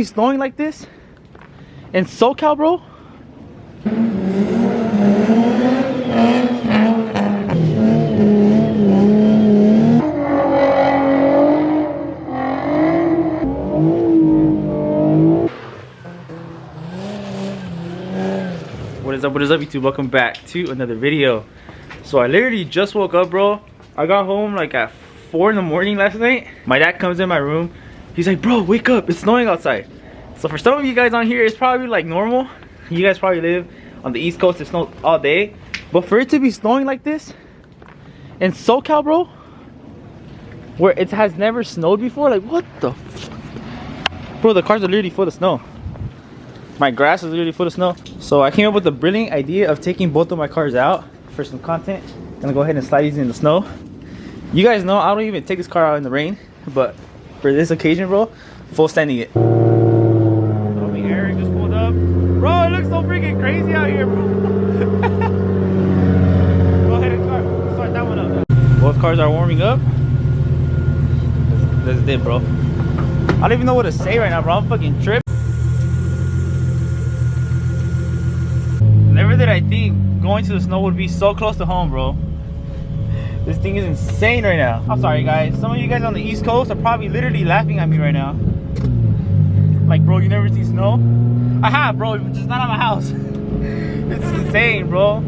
It's snowing like this in SoCal, bro. What is up, YouTube? Welcome back to another video. So I literally just woke up, bro. I got home like at 4 in the morning last night. My dad comes in my room. He's like, bro, wake up, it's snowing outside. So for some of you guys on here, it's probably like normal. You guys probably live on the East Coast, it snows all day. But for it to be snowing like this in SoCal, bro, where it has never snowed before, like what the fuck? Bro, the cars are literally full of snow. My grass is literally full of snow. So I came up with the brilliant idea of taking both of my cars out for some content. I'm gonna go ahead and slide these in the snow. You guys know I don't even take this car out in the rain, but for this occasion, bro, full standing it. Homie Eric just pulled up. Bro, it looks so freaking crazy out here, bro. Go ahead and start that one up. Both cars are warming up. That's it, bro. I don't even know what to say right now, bro. I'm fucking tripped. Never did I think going to the snow would be so close to home, bro. This thing is insane right now. I'm sorry, guys. Some of you guys on the East Coast are probably literally laughing at me right now. Like, bro, you never see snow? I have, bro, just not at my house. This is insane, bro.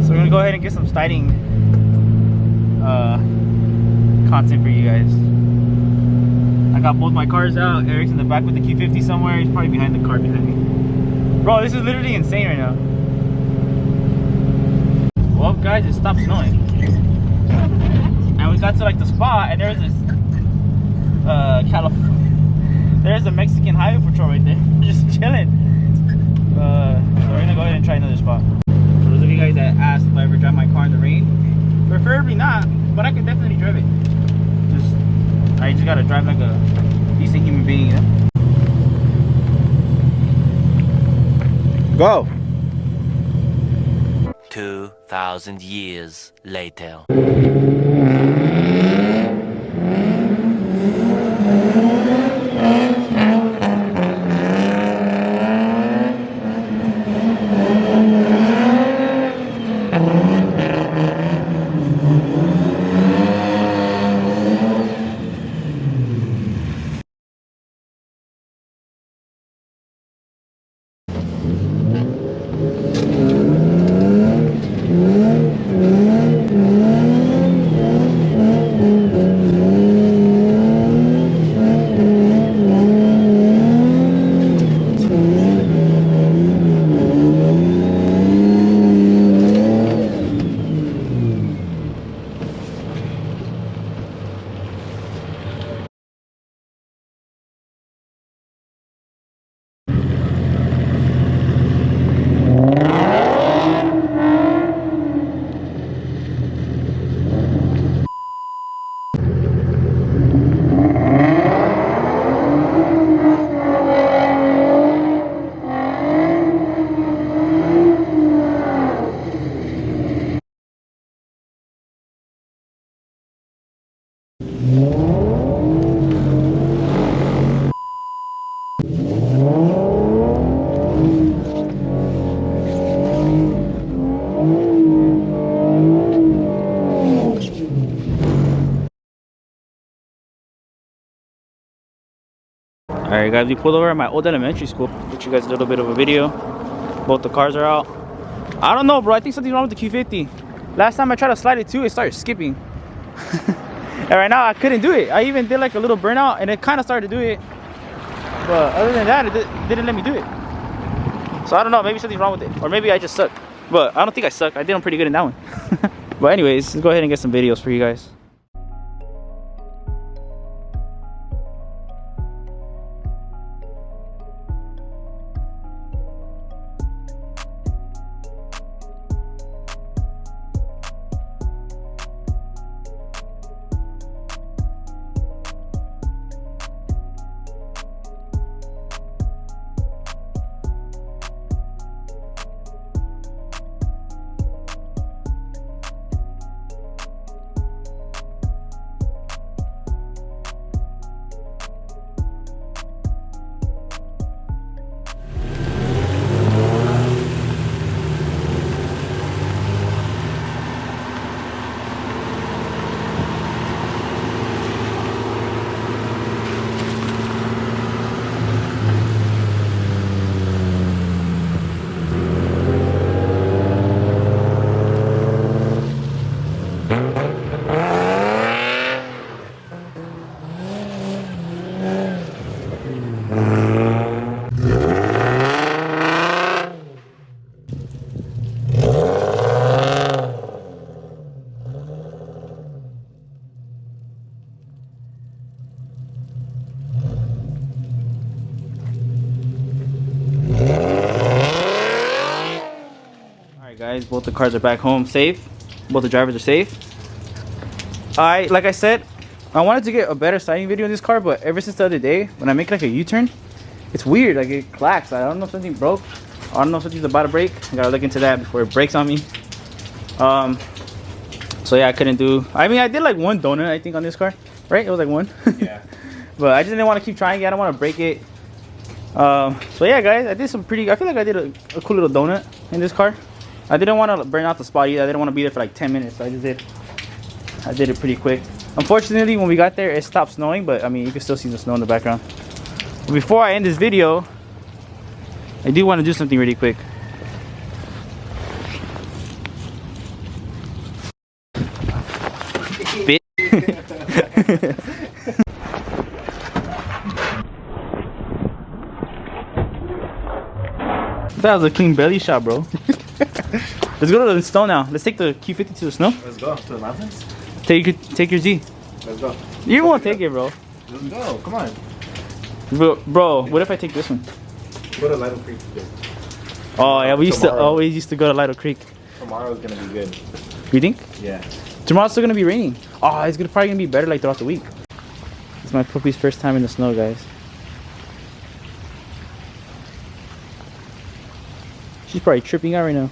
So we're gonna go ahead and get some sliding content for you guys. I got both my cars out. Eric's in the back with the Q50 somewhere. He's probably behind the car behind me. Bro, this is literally insane right now. Well, guys, it stopped snowing. And we got to like the spot, and there's this there's a Mexican highway patrol right there, just chilling. So we're gonna go ahead and try another spot. For those of you guys that asked if I ever drive my car in the rain, preferably not, but I could definitely drive it. I just gotta drive like a decent human being, you know? Go! 2,000 years later. Alright guys, we pulled over at my old elementary school. Get you guys a little bit of a video. Both the cars are out. I don't know, bro. I think something's wrong with the Q50. Last time I tried to slide it too, it started skipping. And right now I couldn't do it. I even did like a little burnout and it kind of started to do it. But other than that, it didn't let me do it. So I don't know, maybe something's wrong with it. Or maybe I just suck. But I don't think I suck. I did them pretty good in that one. But anyways, let's go ahead and get some videos for you guys. guys, both the cars are back home safe. Both the drivers are safe. Like I said, I wanted to get a better siding video in this car, but ever since the other day, when I make like a U-turn, it's weird, like it clacks. I don't know if something broke. I don't know if something's about to break. I gotta look into that before it breaks on me. So yeah, I couldn't do, I mean, I did like one donut, I think, on this car, right? It was like one. Yeah. But I just didn't want to keep trying it. I don't want to break it. So yeah, guys, I did some pretty, I feel like I did a cool little donut in this car. I didn't want to burn out the spot either. I didn't want to be there for like 10 minutes. So I did it pretty quick. Unfortunately, when we got there, it stopped snowing, but I mean, you can still see the snow in the background. But before I end this video, I do want to do something really quick. That was a clean belly shot, bro. Let's go to the snow now. Let's take the Q50 to the snow. Let's go to the mountains. Take your Z. Let's go. You won't take it, bro. Let's go. Come on. Bro, what if I take this one? Go to Lido Creek today. Oh yeah, we always used to go to Lido Creek. Tomorrow's gonna be good. You think? Yeah. Tomorrow's still gonna be raining. Oh, it's probably gonna be better like throughout the week. It's my puppy's first time in the snow, guys. She's probably tripping out right now.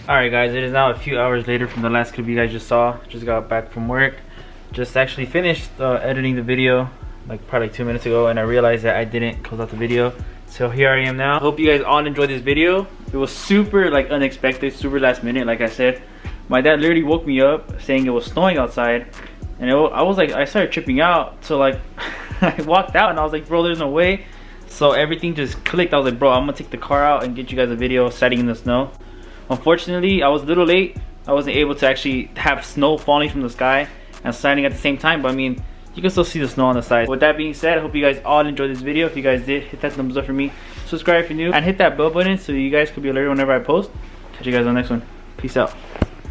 Alright guys, it is now a few hours later from the last clip you guys just saw. Just got back from work. Just actually finished editing the video like probably 2 minutes ago, and I realized that I didn't close out the video. So here I am now. Hope you guys all enjoyed this video. It was super like unexpected, super last minute. Like I said, my dad literally woke me up saying it was snowing outside, and I was like, I started tripping out. So like I walked out and I was like, bro, there's no way. So everything just clicked. I was like, bro, I'm gonna take the car out and get you guys a video setting in the snow. Unfortunately, I was a little late. I wasn't able to actually have snow falling from the sky and sliding at the same time, but I mean, you can still see the snow on the side. With that being said, I hope you guys all enjoyed this video. If you guys did, hit that thumbs up for me, subscribe if you're new, and hit that bell button so you guys could be alerted whenever I post. Catch you guys on the next one. Peace out.